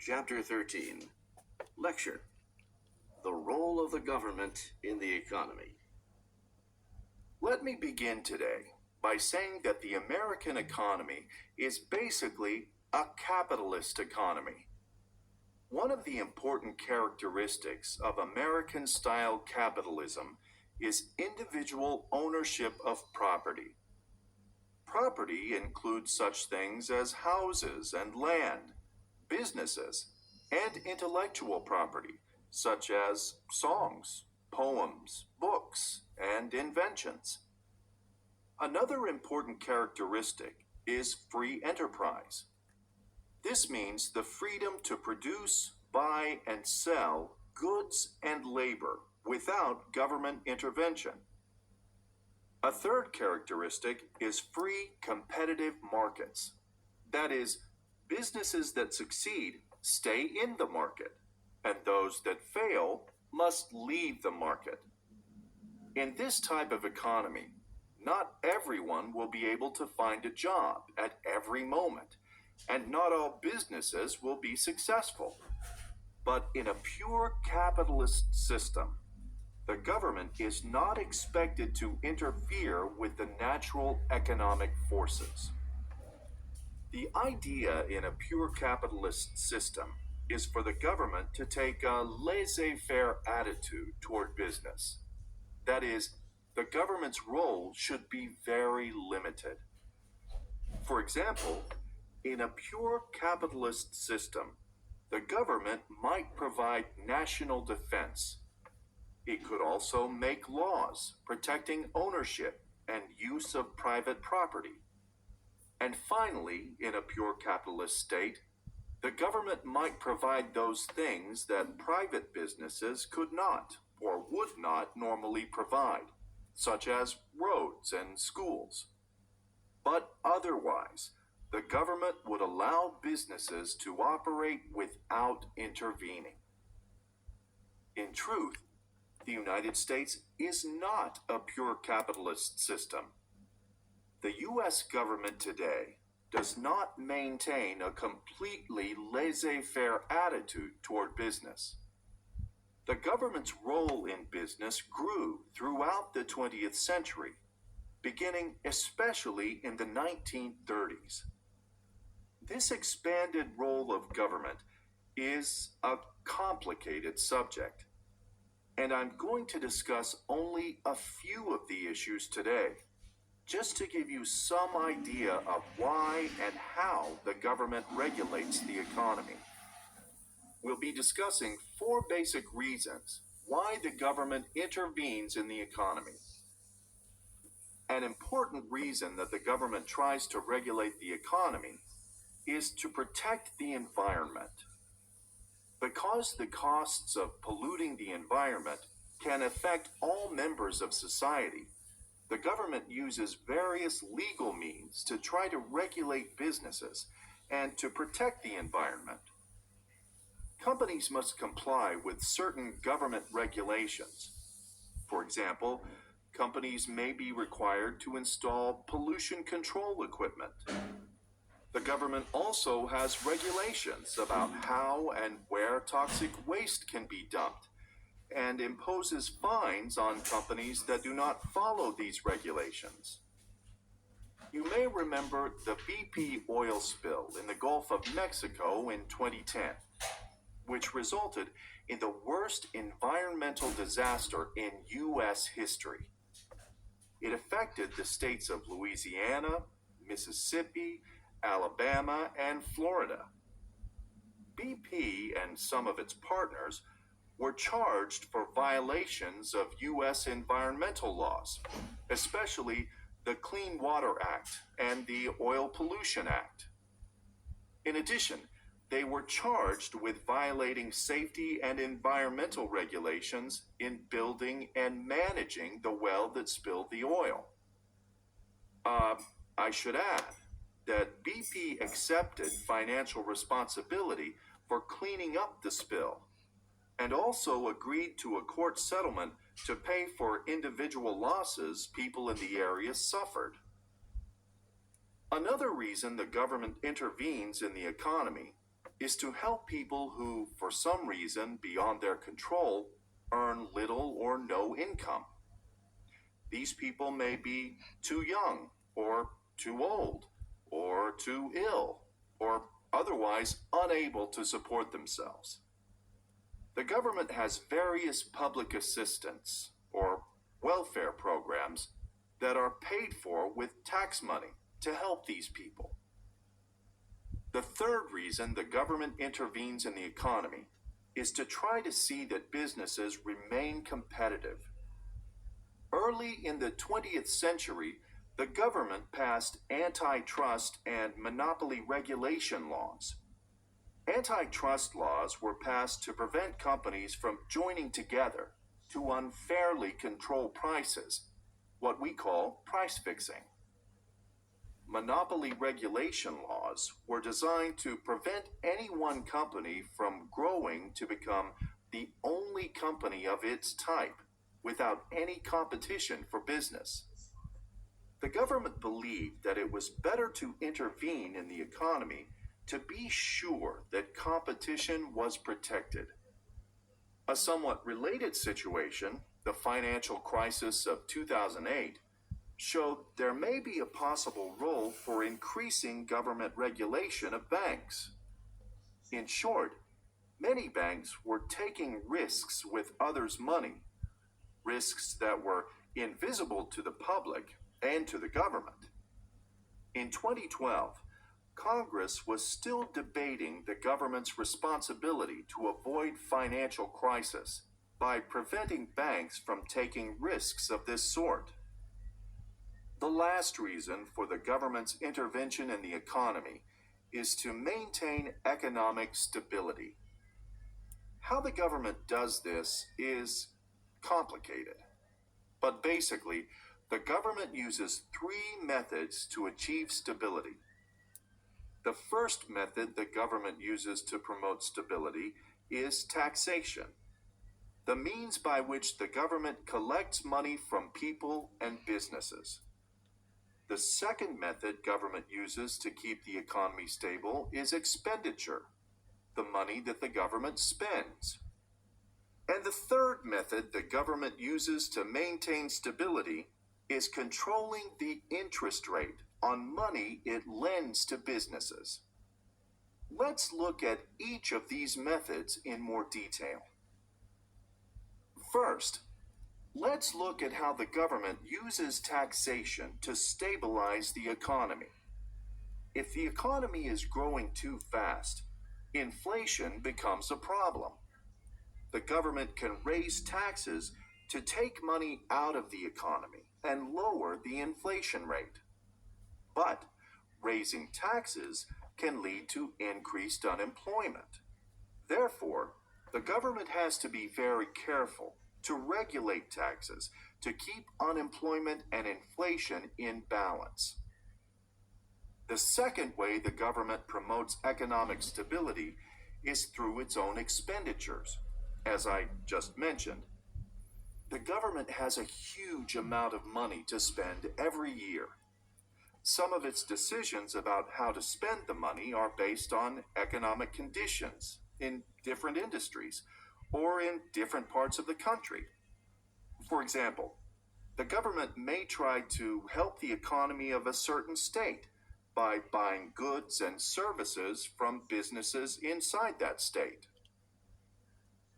Chapter 13. Lecture. The Role of the Government in the Economy. Let me begin today by saying that the American economy is basically a capitalist economy. One of the important characteristics of American-style capitalism is individual ownership of property. Property includes such things as houses and land, businesses, and intellectual property, such as songs, poems, books, and inventions. Another important characteristic is free enterprise. This means the freedom to produce, buy, and sell goods and labor without government intervention. A third characteristic is free competitive markets. That is, businesses that succeed stay in the market, and those that fail must leave the market. In this type of economy, not everyone will be able to find a job at every moment, and not all businesses will be successful. But in a pure capitalist system, the government is not expected to interfere with the natural economic forces. The idea in a pure capitalist system is for the government to take a laissez-faire attitude toward business. That is, the government's role should be very limited. For example, in a pure capitalist system, the government might provide national defense. It could also make laws protecting ownership and use of private property. And finally, in a pure capitalist state, the government might provide those things that private businesses could not or would not normally provide, such as roads and schools. But otherwise, the government would allow businesses to operate without intervening. In truth, the United States is not a pure capitalist system. The U.S. government today does not maintain a completely laissez-faire attitude toward business. The government's role in business grew throughout the 20th century, beginning especially in the 1930s. This expanded role of government is a complicated subject, and I'm going to discuss only a few of the issues today, just to give you some idea of why and how the government regulates the economy. We'll be discussing 4 basic reasons why the government intervenes in the economy. An important reason that the government tries to regulate the economy is to protect the environment. Because the costs of polluting the environment can affect all members of society, the government uses various legal means to try to regulate businesses and to protect the environment. Companies must comply with certain government regulations. For example, companies may be required to install pollution control equipment. The government also has regulations about how and where toxic waste can be dumped, and imposes fines on companies that do not follow these regulations. You may remember the BP oil spill in the Gulf of Mexico in 2010, which resulted in the worst environmental disaster in U.S. history. It affected the states of Louisiana, Mississippi, Alabama, and Florida. BP and some of its partners were charged for violations of U.S. environmental laws, especially the Clean Water Act and the Oil Pollution Act. In addition, they were charged with violating safety and environmental regulations in building and managing the well that spilled the oil. I should add that BP accepted financial responsibility for cleaning up the spill, and also agreed to a court settlement to pay for individual losses people in the area suffered. Another reason the government intervenes in the economy is to help people who, for some reason beyond their control, earn little or no income. These people may be too young, or too old, or too ill, or otherwise unable to support themselves. The government has various public assistance, or welfare programs, that are paid for with tax money to help these people. The third reason the government intervenes in the economy is to try to see that businesses remain competitive. Early in the 20th century, the government passed antitrust and monopoly regulation laws. Antitrust laws were passed to prevent companies from joining together to unfairly control prices, what we call price fixing. Monopoly regulation laws were designed to prevent any one company from growing to become the only company of its type without any competition for business. The government believed that it was better to intervene in the economy to be sure that competition was protected. A somewhat related situation, the financial crisis of 2008, showed there may be a possible role for increasing government regulation of banks. In short, many banks were taking risks with others' money, risks that were invisible to the public and to the government. In 2012, Congress was still debating the government's responsibility to avoid financial crisis by preventing banks from taking risks of this sort. The last reason for the government's intervention in the economy is to maintain economic stability. How the government does this is complicated, but basically, the government uses three methods to achieve stability. The first method the government uses to promote stability is taxation, the means by which the government collects money from people and businesses. The second method government uses to keep the economy stable is expenditure, the money that the government spends. And the third method the government uses to maintain stability is controlling the interest rate on money it lends to businesses. Let's look at each of these methods in more detail. First, let's look at how the government uses taxation to stabilize the economy. If the economy is growing too fast, inflation becomes a problem. The government can raise taxes to take money out of the economy and lower the inflation rate. But raising taxes can lead to increased unemployment. Therefore, the government has to be very careful to regulate taxes to keep unemployment and inflation in balance. The second way the government promotes economic stability is through its own expenditures, as I just mentioned. The government has a huge amount of money to spend every year. Some of its decisions about how to spend the money are based on economic conditions in different industries or in different parts of the country. For example, the government may try to help the economy of a certain state by buying goods and services from businesses inside that state.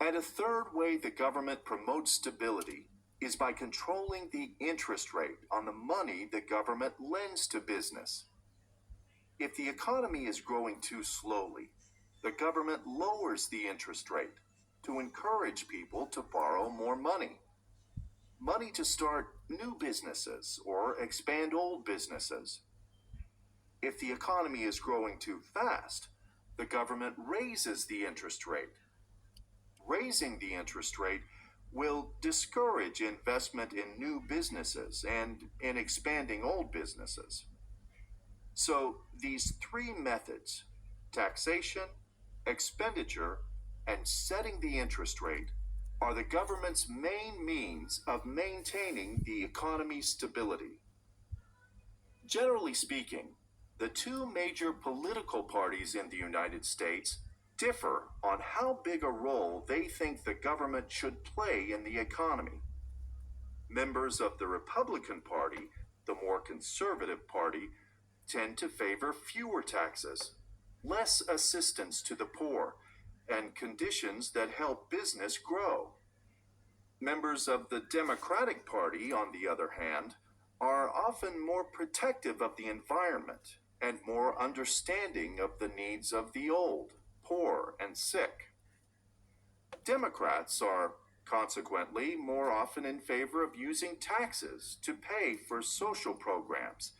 And a third way the government promotes stability is by controlling the interest rate on the money the government lends to business. If the economy is growing too slowly, the government lowers the interest rate to encourage people to borrow more money. Money to start new businesses or expand old businesses. If the economy is growing too fast, the government raises the interest rate. Raising the interest rate will discourage investment in new businesses and in expanding old businesses. So these three methods, taxation, expenditure, and setting the interest rate, are the government's main means of maintaining the economy's stability. Generally speaking, the two major political parties in the United States differ on how big a role they think the government should play in the economy. Members of the Republican Party, the more conservative party, tend to favor fewer taxes, less assistance to the poor, and conditions that help business grow. Members of the Democratic Party, on the other hand, are often more protective of the environment and more understanding of the needs of the old, poor, and sick. Democrats are consequently more often in favor of using taxes to pay for social programs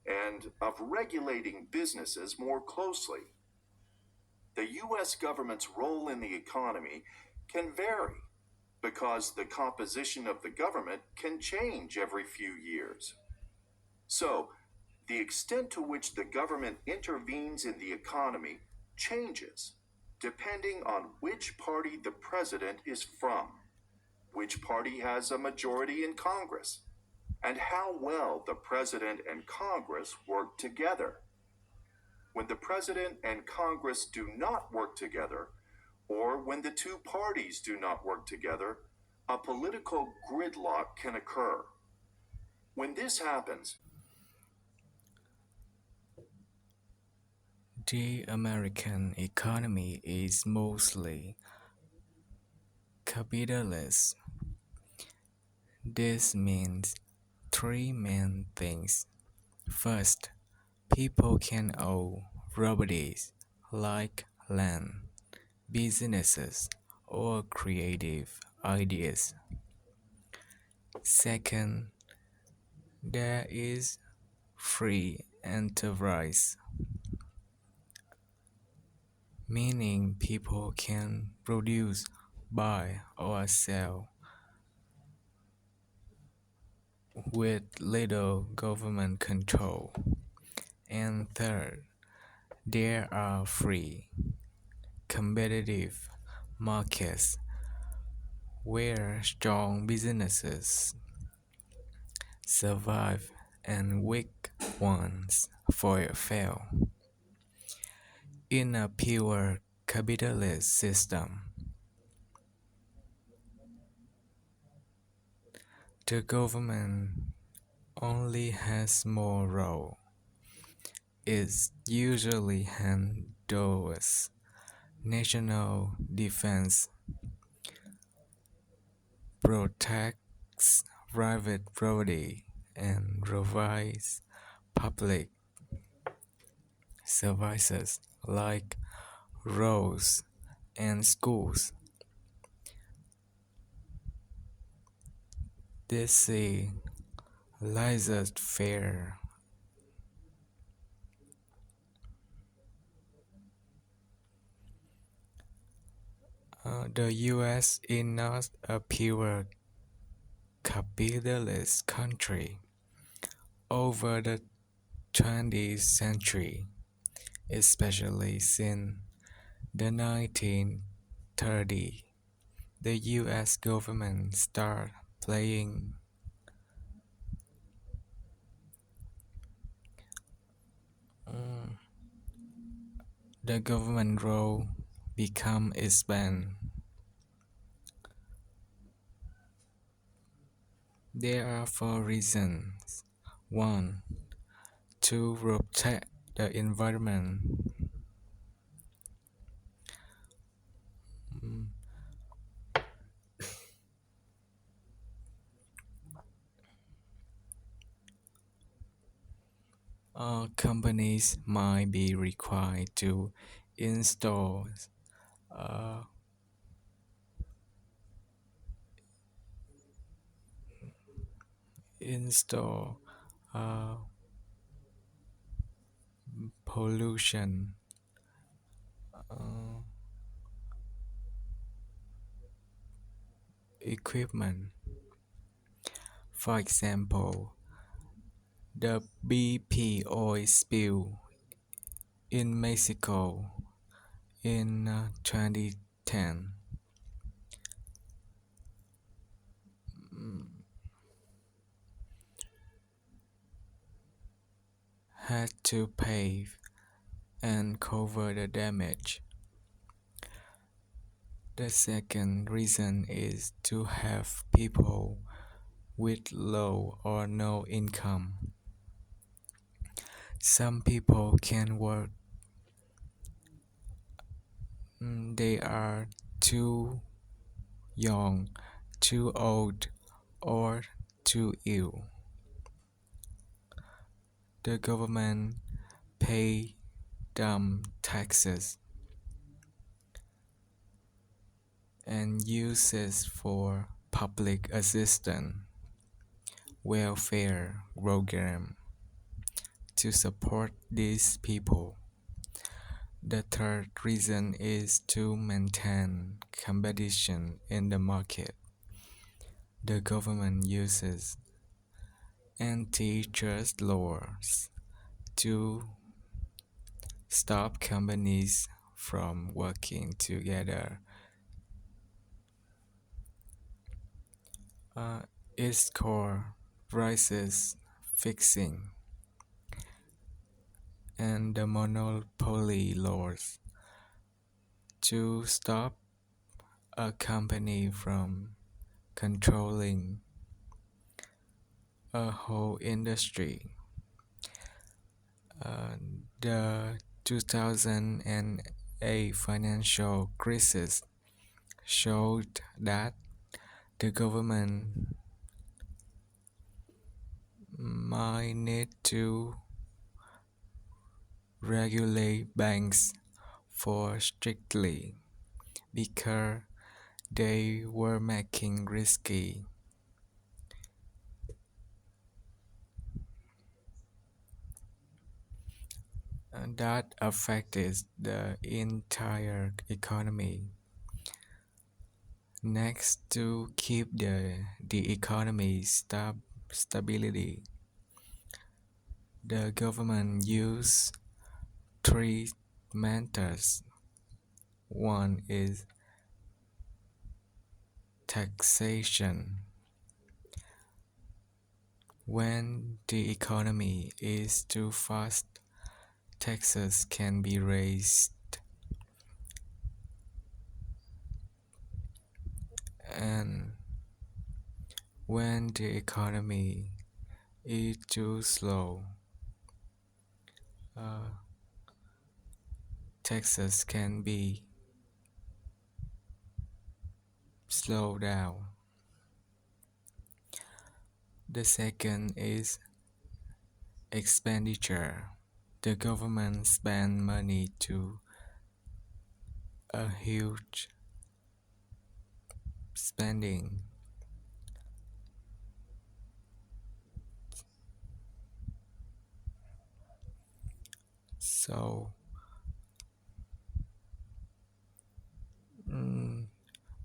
and of regulating businesses more closely. The U.S. government's role in the economy can vary because the composition of the government can change every few years. So, the extent to which the government intervenes in the economy changes depending on which party the president is from, which party has a majority in Congress, and how well the president and Congress work together. When the president and Congress do not work together, or when the two parties do not work together, a political gridlock can occur. When this happens, The American economy is mostly capitalist. This means three main things. First, people can own properties like land, businesses, or creative ideas. Second, there is free enterprise, meaning people can produce, buy, or sell with little government control. And third, there are free, competitive markets where strong businesses survive and weak ones fail. In a pure capitalist system, the government only has more role. It usually handles national defense, protects private property, and provides public services like roads and schools. This is laissez-faire. The US is not a pure capitalist country. Over the 20th century, especially since the 1930s, the US government started playing the government role become expand. There are four reasons. One, to protect the environment. Companies might be required to install uh, install uh, pollution equipment. For example, the BP oil spill in Mexico in 2010 had to pay and cover the damage. The second reason is to have people with low or no income. Some people can work, they are too young, too old, or too ill. The government pay them taxes and uses for public assistance, welfare program to support these people. The third reason is to maintain competition in the market. The government uses antitrust laws to stop companies from working together. Uh, its core prices fixing and the monopoly laws to stop a company from controlling a whole industry. The 2008 financial crisis showed that the government might need to regulate banks for strictly because they were making risky that affected the entire economy. Next, to keep the economy stability, the government used three methods. One is taxation. When the economy is too fast, taxes can be raised, and when the economy is too slow, uh, taxes can be slowed down. The second is expenditure. The government spends money to a huge spending. So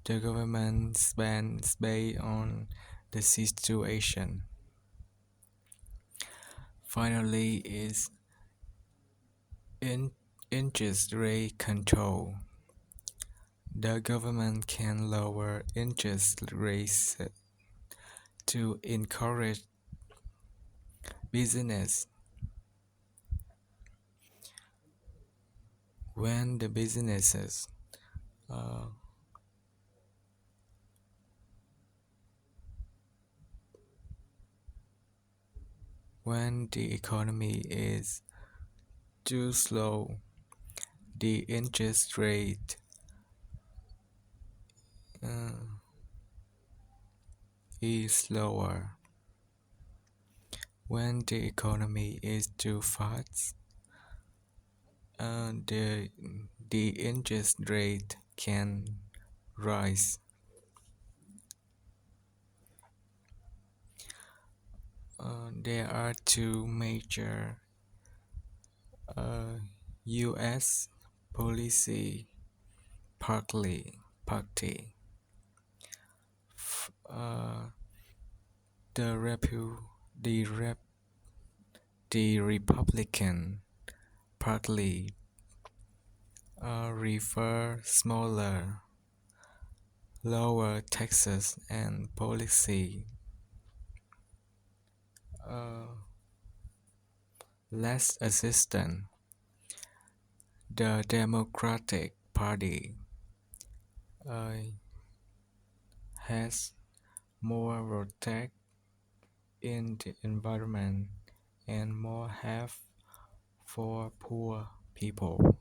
the government spends based on the situation. Finally is interest rate control. The government can lower interest rates to encourage business. When the businesses uh, when the economy is too slow, the interest rate is lower. When the economy is too fast, the interest rate can rise. There are two major U.S. policy party. Uh, the the rep, the Republican Party refer smaller, lower taxes and policy, less assistance. The Democratic Party uh, has more protect in the environment and more help for poor people.